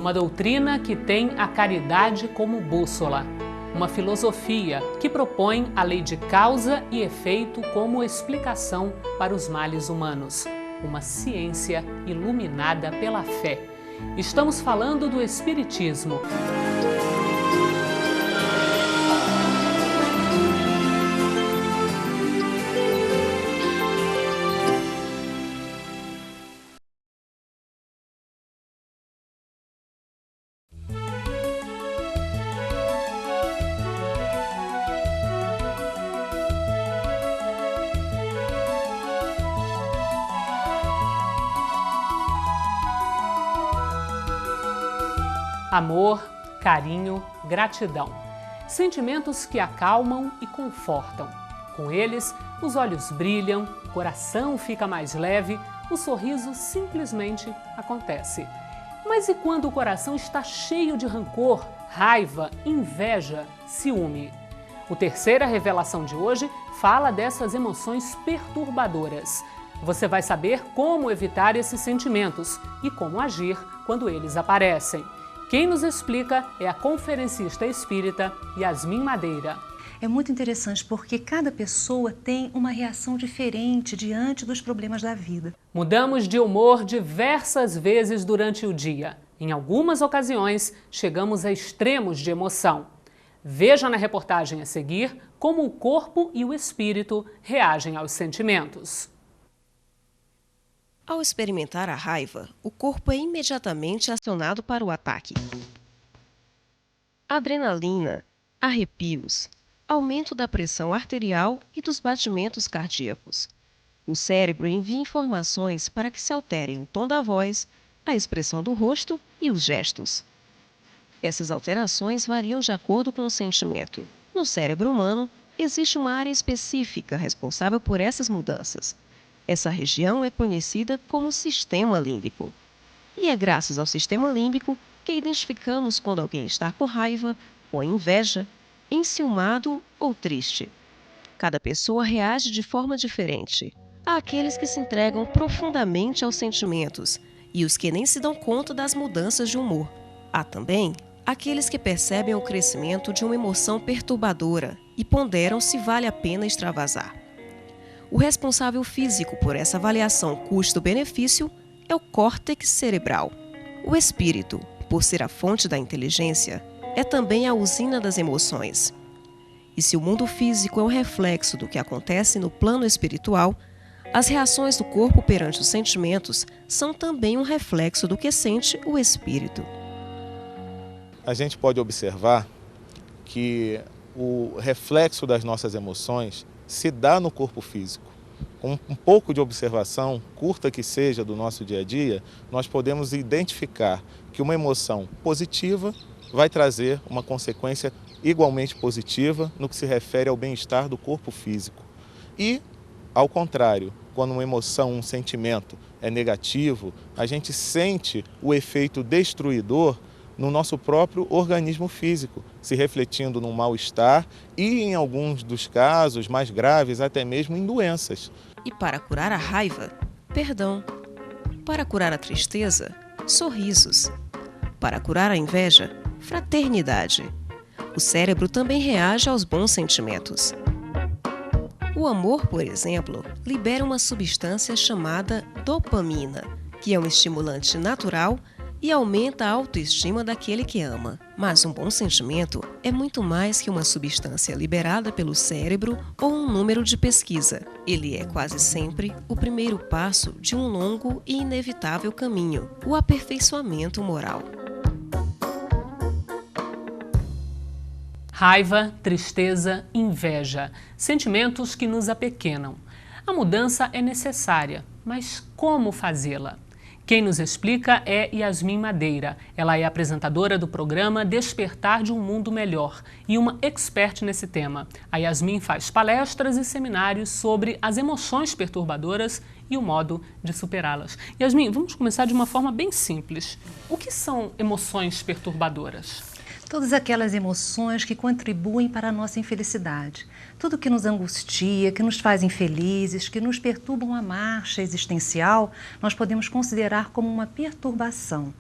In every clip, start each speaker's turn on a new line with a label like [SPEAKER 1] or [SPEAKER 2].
[SPEAKER 1] uma doutrina que tem a caridade como bússola, uma filosofia que propõe a lei de causa e efeito como explicação para os males humanos, uma ciência iluminada pela fé. Estamos falando do Espiritismo. Amor, carinho, gratidão. Sentimentos que acalmam e confortam. Com eles, os olhos brilham, o coração fica mais leve, o sorriso simplesmente acontece. Mas e quando o coração está cheio de rancor, raiva, inveja, ciúme? O Terceira Revelação de hoje fala dessas emoções perturbadoras. Você vai saber como evitar esses sentimentos e como agir quando eles aparecem. Quem nos explica é a conferencista espírita Yasmin Madeira.
[SPEAKER 2] É muito interessante porque cada pessoa tem uma reação diferente diante dos problemas da vida.
[SPEAKER 1] Mudamos de humor diversas vezes durante o dia. Em algumas ocasiões, chegamos a extremos de emoção. Veja na reportagem a seguir como o corpo e o espírito reagem aos sentimentos.
[SPEAKER 3] Ao experimentar a raiva, o corpo é imediatamente acionado para o ataque. Adrenalina, arrepios, aumento da pressão arterial e dos batimentos cardíacos. O cérebro envia informações para que se alterem o tom da voz, a expressão do rosto e os gestos. Essas alterações variam de acordo com o sentimento. No cérebro humano, existe uma área específica responsável por essas mudanças. Essa região é conhecida como sistema límbico. E é graças ao sistema límbico que identificamos quando alguém está com raiva, com inveja, enciumado ou triste. Cada pessoa reage de forma diferente. Há aqueles que se entregam profundamente aos sentimentos e os que nem se dão conta das mudanças de humor. Há também aqueles que percebem o crescimento de uma emoção perturbadora e ponderam se vale a pena extravasar. O responsável físico por essa avaliação custo-benefício é o córtex cerebral. O espírito, por ser a fonte da inteligência, é também a usina das emoções. E se o mundo físico é um reflexo do que acontece no plano espiritual, as reações do corpo perante os sentimentos são também um reflexo do que sente o espírito.
[SPEAKER 4] A gente pode observar que o reflexo das nossas emoções se dá no corpo físico. Com um pouco de observação, curta que seja, do nosso dia a dia, nós podemos identificar que uma emoção positiva vai trazer uma consequência igualmente positiva no que se refere ao bem-estar do corpo físico. E, ao contrário, quando uma emoção, um sentimento é negativo, a gente sente o efeito destruidor no nosso próprio organismo físico, se refletindo num mal-estar e, em alguns dos casos mais graves, até mesmo em doenças.
[SPEAKER 3] E para curar a raiva, perdão. Para curar a tristeza, sorrisos. Para curar a inveja, fraternidade. O cérebro também reage aos bons sentimentos. O amor, por exemplo, libera uma substância chamada dopamina, que é um estimulante natural e aumenta a autoestima daquele que ama. Mas um bom sentimento é muito mais que uma substância liberada pelo cérebro ou um número de pesquisa. Ele é quase sempre o primeiro passo de um longo e inevitável caminho, o aperfeiçoamento moral.
[SPEAKER 1] Raiva, tristeza, inveja, sentimentos que nos apequenam. A mudança é necessária, mas como fazê-la? Quem nos explica é Yasmin Madeira. Ela é apresentadora do programa Despertar de um Mundo Melhor e uma expert nesse tema. A Yasmin faz palestras e seminários sobre as emoções perturbadoras e o modo de superá-las. Yasmin, vamos começar de uma forma bem simples. O que são emoções perturbadoras?
[SPEAKER 2] Todas aquelas emoções que contribuem para a nossa infelicidade. Tudo que nos angustia, que nos faz infelizes, que nos perturbam a marcha existencial, nós podemos considerar como uma perturbação.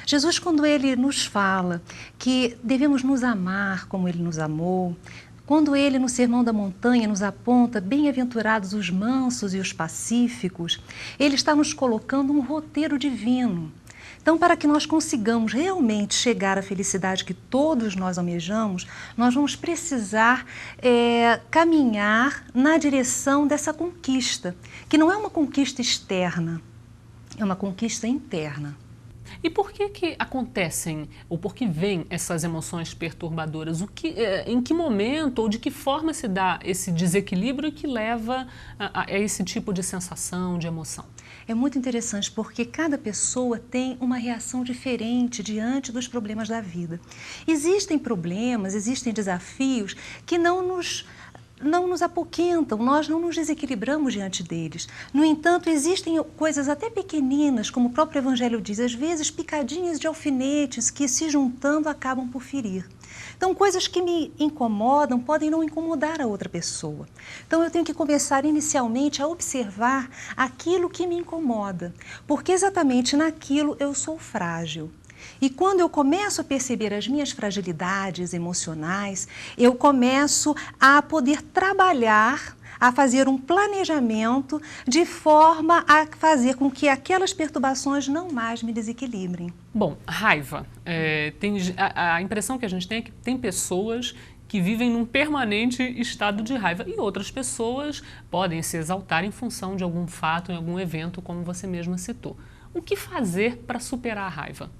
[SPEAKER 2] Jesus, quando ele nos fala que devemos nos amar como ele nos amou, quando ele no Sermão da Montanha nos aponta bem-aventurados os mansos e os pacíficos, ele está nos colocando um roteiro divino. Então, para que nós consigamos realmente chegar à felicidade que todos nós almejamos, nós vamos precisar caminhar na direção dessa conquista, que não é uma conquista externa, é uma conquista interna.
[SPEAKER 1] E por que acontecem, ou por que vêm essas emoções perturbadoras? Em que momento ou de que forma se dá esse desequilíbrio que leva a esse tipo de sensação, de emoção?
[SPEAKER 2] É muito interessante porque cada pessoa tem uma reação diferente diante dos problemas da vida. Existem problemas, existem desafios que não nos apoquentam, nós não nos desequilibramos diante deles. No entanto, existem coisas até pequeninas, como o próprio Evangelho diz, às vezes picadinhas de alfinetes que se juntando acabam por ferir. Então, coisas que me incomodam podem não incomodar a outra pessoa. Então, eu tenho que começar inicialmente a observar aquilo que me incomoda, porque exatamente naquilo eu sou frágil. E quando eu começo a perceber as minhas fragilidades emocionais, eu começo a poder trabalhar, a fazer um planejamento de forma a fazer com que aquelas perturbações não mais me desequilibrem.
[SPEAKER 1] Bom, raiva. A impressão que a gente tem é que tem pessoas que vivem num permanente estado de raiva e outras pessoas podem se exaltar em função de algum fato, em algum evento, como você mesma citou. O que fazer para superar a raiva?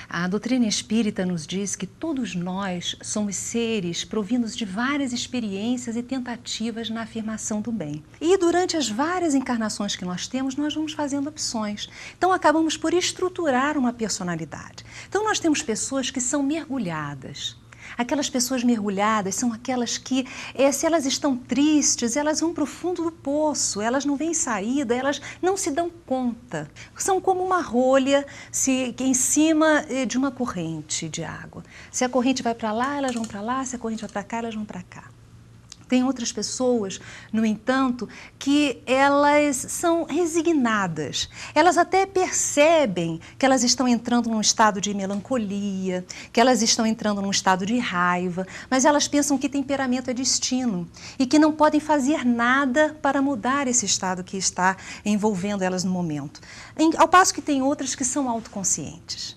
[SPEAKER 2] A doutrina espírita nos diz que todos nós somos seres provindos de várias experiências e tentativas na afirmação do bem. E durante as várias encarnações que nós temos, nós vamos fazendo opções. Então acabamos por estruturar uma personalidade. Então nós temos pessoas que são mergulhadas. Aquelas pessoas mergulhadas são aquelas que, se elas estão tristes, elas vão para o fundo do poço, elas não veem saída, elas não se dão conta. São como uma rolha em cima de uma corrente de água. Se a corrente vai para lá, elas vão para lá, se a corrente vai para cá, elas vão para cá. Tem outras pessoas, no entanto, que elas são resignadas. Elas até percebem que elas estão entrando num estado de melancolia, que elas estão entrando num estado de raiva, mas elas pensam que temperamento é destino e que não podem fazer nada para mudar esse estado que está envolvendo elas no momento. Ao passo que tem outras que são autoconscientes.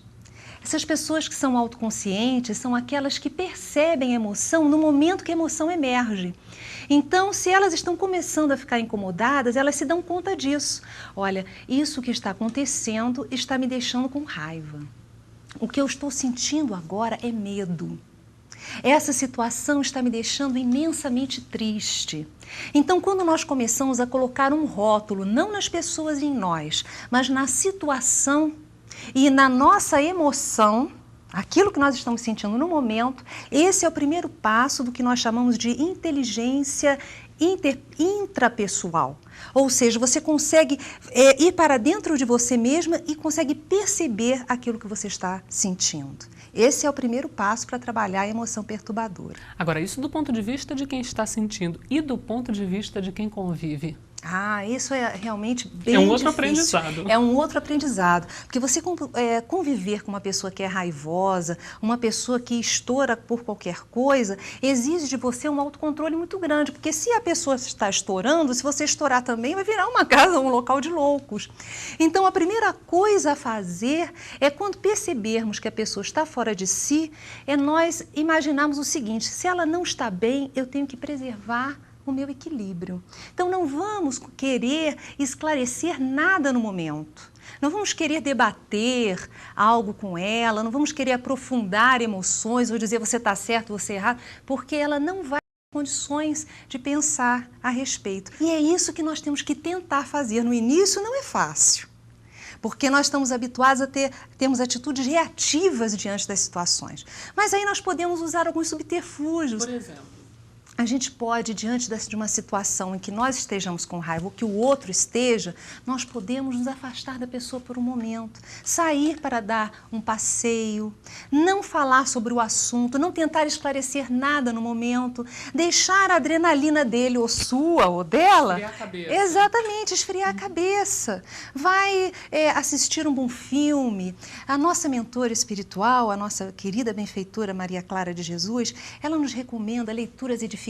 [SPEAKER 2] Essas pessoas que são autoconscientes são aquelas que percebem a emoção no momento que a emoção emerge. Então, se elas estão começando a ficar incomodadas, elas se dão conta disso. Olha, isso que está acontecendo está me deixando com raiva. O que eu estou sentindo agora é medo. Essa situação está me deixando imensamente triste. Então, quando nós começamos a colocar um rótulo, não nas pessoas e em nós, mas na situação e na nossa emoção, aquilo que nós estamos sentindo no momento, esse é o primeiro passo do que nós chamamos de inteligência intrapessoal. Ou seja, você consegue ir para dentro de você mesma e consegue perceber aquilo que você está sentindo. Esse é o primeiro passo para trabalhar a emoção perturbadora.
[SPEAKER 1] Agora, isso do ponto de vista de quem está sentindo e do ponto de vista de quem convive.
[SPEAKER 2] Isso é realmente bem
[SPEAKER 1] É um outro
[SPEAKER 2] difícil.
[SPEAKER 1] aprendizado.
[SPEAKER 2] É um outro aprendizado. Porque você conviver com uma pessoa que é raivosa, uma pessoa que estoura por qualquer coisa, exige de você um autocontrole muito grande. Porque se a pessoa está estourando, se você estourar também, vai virar uma casa, um local de loucos. Então, a primeira coisa a fazer é, quando percebermos que a pessoa está fora de si, é nós imaginarmos o seguinte: se ela não está bem, eu tenho que preservar o meu equilíbrio. Então, não vamos querer esclarecer nada no momento. Não vamos querer debater algo com ela, não vamos querer aprofundar emoções ou dizer você está certo, você errado, porque ela não vai ter condições de pensar a respeito. E é isso que nós temos que tentar fazer. No início não é fácil, porque nós estamos habituados a termos atitudes reativas diante das situações. Mas aí nós podemos usar alguns subterfúgios.
[SPEAKER 1] Por exemplo?
[SPEAKER 2] a gente pode, diante de uma situação em que nós estejamos com raiva ou que o outro esteja, nós podemos nos afastar da pessoa por um momento, sair para dar um passeio, não falar sobre o assunto, não tentar esclarecer nada no momento, deixar a adrenalina dele ou sua ou dela.
[SPEAKER 1] Esfriar a cabeça.
[SPEAKER 2] Exatamente, esfriar a cabeça. Vai assistir um bom filme. A nossa mentora espiritual, a nossa querida benfeitora Maria Clara de Jesus, ela nos recomenda leituras edificantes,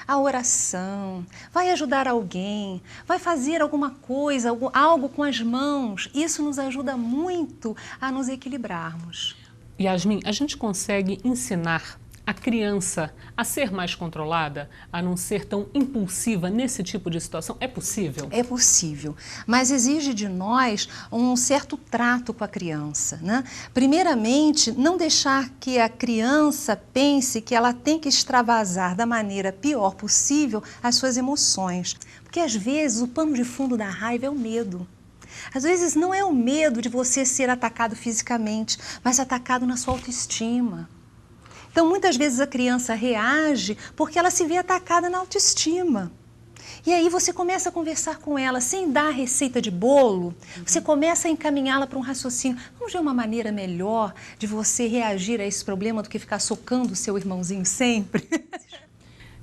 [SPEAKER 2] a oração, vai ajudar alguém, vai fazer alguma coisa, algo com as mãos. Isso nos ajuda muito a nos equilibrarmos.
[SPEAKER 1] Yasmin, a gente consegue ensinar a criança a ser mais controlada, a não ser tão impulsiva nesse tipo de situação? É possível?
[SPEAKER 2] É possível, mas exige de nós um certo trato com a criança, né? Primeiramente, não deixar que a criança pense que ela tem que extravasar da maneira pior possível as suas emoções. Porque às vezes o pano de fundo da raiva é o medo. Às vezes não é o medo de você ser atacado fisicamente, mas atacado na sua autoestima. Então, muitas vezes a criança reage porque ela se vê atacada na autoestima. E aí você começa a conversar com ela, sem dar receita de bolo, você começa a encaminhá-la para um raciocínio. Vamos ver uma maneira melhor de você reagir a esse problema do que ficar socando o seu irmãozinho sempre?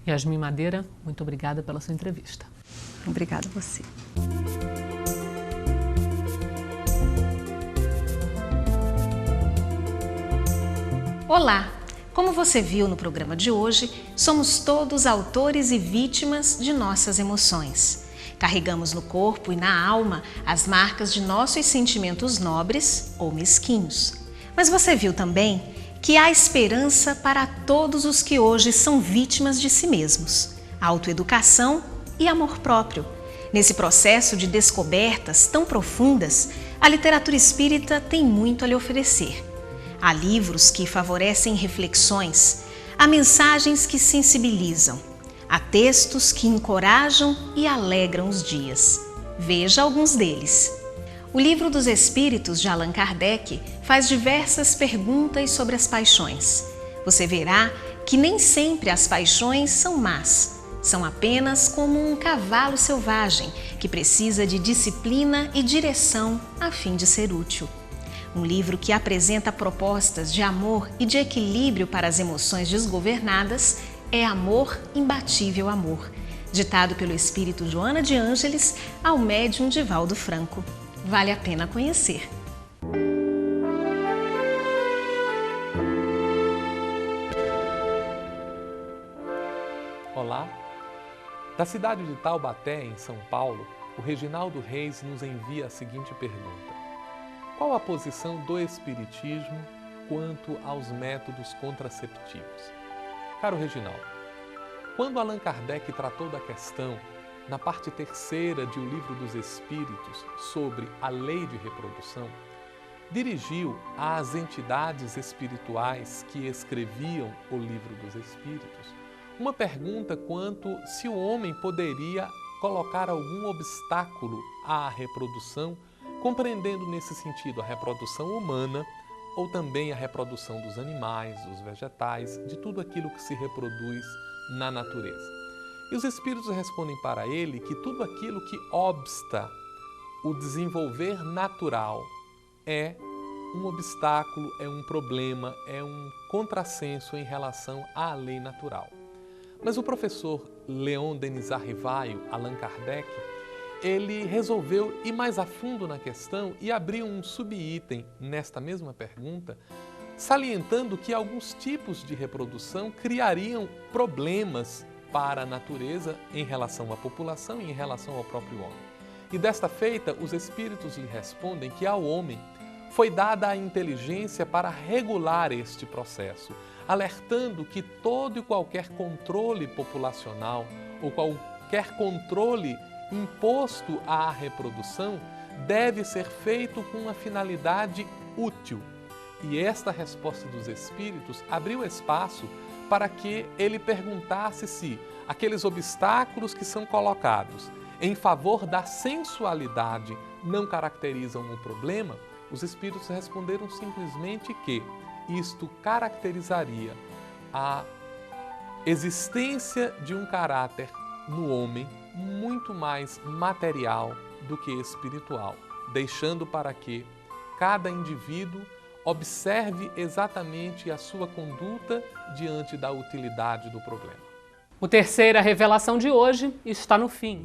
[SPEAKER 1] Yasmin Madeira, muito obrigada pela sua entrevista.
[SPEAKER 2] Obrigada a você. Olá! Como você viu no programa de hoje, somos todos autores e vítimas de nossas emoções. Carregamos no corpo e na alma as marcas de nossos sentimentos nobres ou mesquinhos. Mas você viu também que há esperança para todos os que hoje são vítimas de si mesmos. Autoeducação e amor próprio. Nesse processo de descobertas tão profundas, a literatura espírita tem muito a lhe oferecer. Há livros que favorecem reflexões, há mensagens que sensibilizam, há textos que encorajam e alegram os dias. Veja alguns deles. O Livro dos Espíritos, de Allan Kardec, faz diversas perguntas sobre as paixões. Você verá que nem sempre as paixões são más, são apenas como um cavalo selvagem que precisa de disciplina e direção a fim de ser útil. Um livro que apresenta propostas de amor e de equilíbrio para as emoções desgovernadas é Amor, Imbatível Amor, ditado pelo espírito Joana de Ângeles ao médium Divaldo Franco. Vale a pena conhecer.
[SPEAKER 5] Olá! Da cidade de Taubaté, em São Paulo, o Reginaldo Reis nos envia a seguinte pergunta. Qual a posição do Espiritismo quanto aos métodos contraceptivos? Caro Reginaldo, quando Allan Kardec tratou da questão, na parte terceira de O Livro dos Espíritos, sobre a lei de reprodução, dirigiu às entidades espirituais que escreviam o Livro dos Espíritos uma pergunta quanto se o homem poderia colocar algum obstáculo à reprodução, compreendendo nesse sentido a reprodução humana ou também a reprodução dos animais, dos vegetais, de tudo aquilo que se reproduz na natureza. E os Espíritos respondem para ele que tudo aquilo que obsta o desenvolver natural é um obstáculo, é um problema, é um contrassenso em relação à lei natural. Mas o professor Leon Denis Arrivaio, Allan Kardec, ele resolveu ir mais a fundo na questão e abriu um subitem nesta mesma pergunta, salientando que alguns tipos de reprodução criariam problemas para a natureza em relação à população e em relação ao próprio homem. E desta feita, os Espíritos lhe respondem que ao homem foi dada a inteligência para regular este processo, alertando que todo e qualquer controle populacional ou qualquer controle imposto à reprodução deve ser feito com uma finalidade útil. E esta resposta dos Espíritos abriu espaço para que ele perguntasse se aqueles obstáculos que são colocados em favor da sensualidade não caracterizam um problema. Os Espíritos responderam simplesmente que isto caracterizaria a existência de um caráter no homem muito mais material do que espiritual, deixando para que cada indivíduo observe exatamente a sua conduta diante da utilidade do problema.
[SPEAKER 1] O terceira revelação de hoje está no fim.